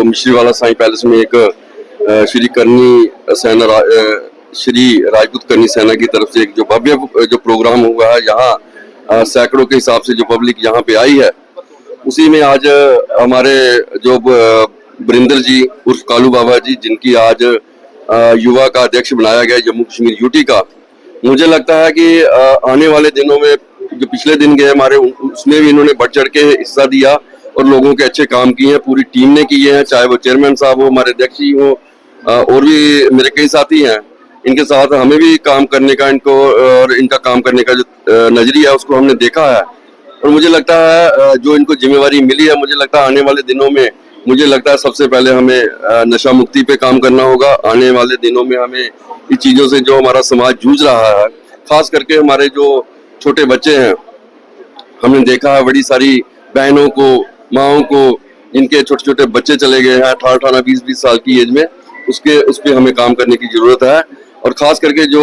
मिश्रीवाला Sai palace में एक श्री करनी सेना श्री राजपूत करनी सेना की तरफ से एक जो भव्य जो प्रोग्राम हुआ है, यहाँ सैकड़ों के हिसाब से जो पब्लिक यहाँ पे आई है, उसी में आज हमारे जो बरिंदर जी उर्फ कालू बाबा जी, जिनकी आज युवा का अध्यक्ष बनाया गया जम्मू कश्मीर यूटी का, मुझे लगता है कि आने वाले दिनों में जो पिछले दिन गए हमारे, उसमें भी इन्होंने बढ़ चढ़ के हिस्सा दिया और लोगों के अच्छे काम किए हैं, पूरी टीम ने किए हैं, चाहे वो चेयरमैन साहब हो, हमारे अध्यक्ष ही हो, और भी मेरे कई साथी हैं। इनके साथ हमें भी काम करने का, इनको और इनका काम करने का जो नजरिया है उसको हमने देखा है, और मुझे लगता है जो इनको जिम्मेवारी मिली है, मुझे लगता है आने वाले दिनों में, मुझे लगता है सबसे पहले हमें नशा मुक्ति पे काम करना होगा। आने वाले दिनों में हमें इस चीजों से जो हमारा समाज जूझ रहा है, खास करके हमारे जो छोटे बच्चे हैं, हमने देखा है बड़ी सारी बहनों को, माओं को, इनके छोटे छोटे बच्चे चले गए हैं 18-18, 20-20 साल की एज में, उस पर हमें काम करने की जरूरत है। और खास करके जो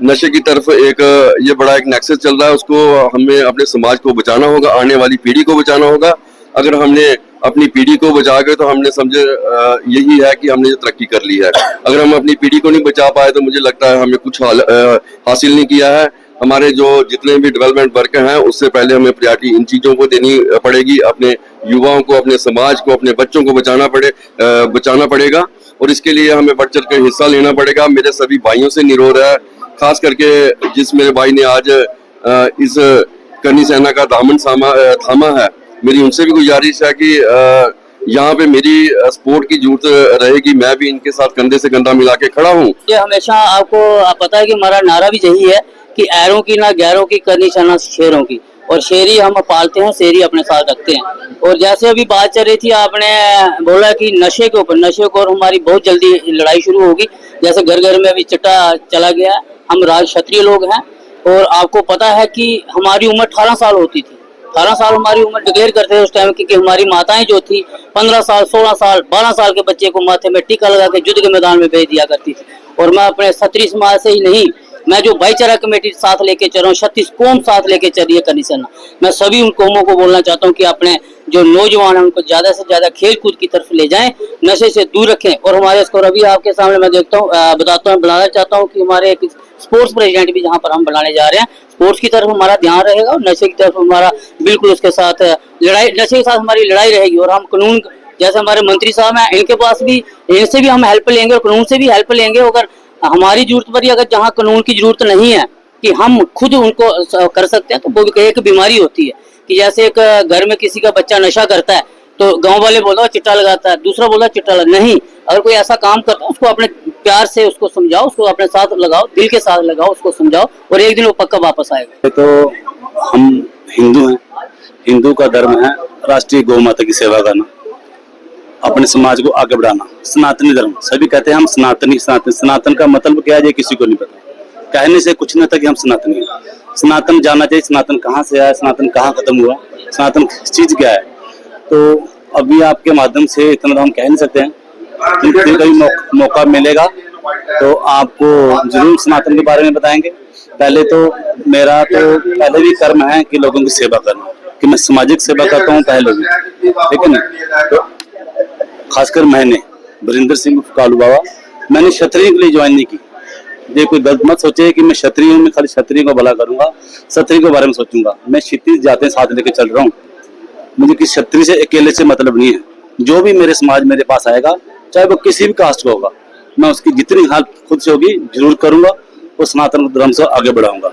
नशे की तरफ एक ये बड़ा एक नेक्सस चल रहा है, उसको हमें अपने समाज को बचाना होगा, आने वाली पीढ़ी को बचाना होगा। अगर हमने अपनी पीढ़ी को बचा गए तो हमने समझे यही है कि हमने तरक्की कर ली है। अगर हम अपनी पीढ़ी को नहीं बचा पाए तो मुझे लगता है हमें कुछ हासिल नहीं किया है। हमारे जो जितने भी डेवलपमेंट वर्क हैं, उससे पहले हमें प्रायोरिटी इन चीजों को देनी पड़ेगी। अपने युवाओं को, अपने समाज को, अपने बच्चों को बचाना पड़ेगा, और इसके लिए हमें बढ़ चढ़ कर हिस्सा लेना पड़ेगा। मेरे सभी भाइयों से निरोध है, खास करके जिस मेरे भाई ने आज इस करनी सेना का दामन थामा है, मेरी उनसे भी गुजारिश है कि यहाँ पे मेरी सपोर्ट की जरूरत रहेगी। मैं भी इनके साथ कंधे से कंधा मिला के खड़ा हूँ। ये हमेशा आपको पता है कि हमारा नारा भी यही है कि ऐरों की ना गैरों की, करनी सेना शेरों की, और शेरी हम पालते हैं, शेरी अपने साथ रखते हैं। और जैसे अभी बात चल रही थी, आपने बोला कि नशे के ऊपर, नशे को और हमारी बहुत जल्दी लड़ाई शुरू होगी। जैसे घर घर में अभी चिट्टा चला गया है, हम राज क्षत्रिय लोग हैं, और आपको पता है कि हमारी उम्र 18 साल होती थी। 18 साल हमारी उम्र डिक्लेयर करते थे उस टाइम की, हमारी माताएं जो थी 15 साल, 16 साल, 12 साल के बच्चे को माथे में टीका लगा के युद्ध के मैदान में भेज दिया करती थी। और मैं अपने 36 समाज से ही नहीं, मैं जो भाईचारा कमेटी साथ लेके चल रहा हूँ, 36 कौम साथ लेके चल रही है करनी सेना। मैं सभी उन कौमों को बोलना चाहता हूँ कि अपने जो नौजवान हैं उनको ज्यादा से ज्यादा खेल कूद की तरफ ले जाएं, नशे से दूर रखें। और हमारे इसको अभी आपके सामने मैं देखता हूँ, बताता हूँ, बनाना चाहता हूँ कि हमारे एक स्पोर्ट्स प्रेसिडेंट भी जहाँ पर हम बनाने जा रहे हैं, स्पोर्ट्स की तरफ हमारा ध्यान रहेगा और नशे की तरफ हमारा बिल्कुल उसके साथ लड़ाई, नशे के साथ हमारी लड़ाई रहेगी। और हम कानून, जैसे हमारे मंत्री साहब हैं, इनके पास भी, इनसे भी हम हेल्प लेंगे और कानून से भी हेल्प लेंगे। अगर हमारी जरूरत पड़ी, अगर जहाँ कानून की जरूरत नहीं है कि हम खुद उनको कर सकते हैं, तो वो एक बीमारी होती है कि जैसे एक घर में किसी का बच्चा नशा करता है तो गांव वाले बोलते चिट्टा लगाता है, दूसरा बोलता चिट्टा नहीं। अगर कोई ऐसा काम करता है, उसको अपने प्यार से उसको समझाओ, उसको अपने साथ लगाओ, दिल के साथ लगाओ, उसको समझाओ, और एक दिन वो पक्का वापस आएगा। तो हम हिंदू हैं, हिंदू का धर्म है राष्ट्रीय गौ माता की सेवा करना, अपने समाज को आगे बढ़ाना। सनातनी धर्म, सभी कहते हैं हम सनातनी, सनातन का मतलब क्या है ये किसी को नहीं पता। कहने से कुछ नहीं था कि हम सनातनी हैं। सनातन जानना चाहिए, सनातन कहाँ से आया, सनातन कहाँ खत्म हुआ, सनातन चीज क्या है। तो अभी आपके माध्यम से इतना तो हम कह नहीं सकते हैं, फिर कभी मौका मिलेगा तो आपको जरूर सनातन के बारे में बताएंगे। पहले तो मेरा तो पहले भी कर्म है कि लोगों की सेवा करना, कि मैं सामाजिक सेवा करता हूँ पहले भी, ठीक है ना। तो खासकर मैंने बरिंदर सिंह कालू बाबा, मैंने क्षत्रिय के लिए ज्वाइन नहीं की। ये कोई गलत मत सोचे कि मैं क्षत्रिय हूँ, मैं खाली क्षत्रिय को भला करूंगा, क्षत्रिय के बारे में सोचूंगा। मैं क्षितिज जाते साथ लेके चल रहा हूँ, मुझे किसी क्षत्रिय से अकेले से मतलब नहीं है। जो भी मेरे समाज मेरे पास आएगा, चाहे वो किसी भी कास्ट का होगा, मैं उसकी जितनी हेल्प खुद से होगी जरूर करूंगा और सनातन धर्म से आगे बढ़ाऊंगा।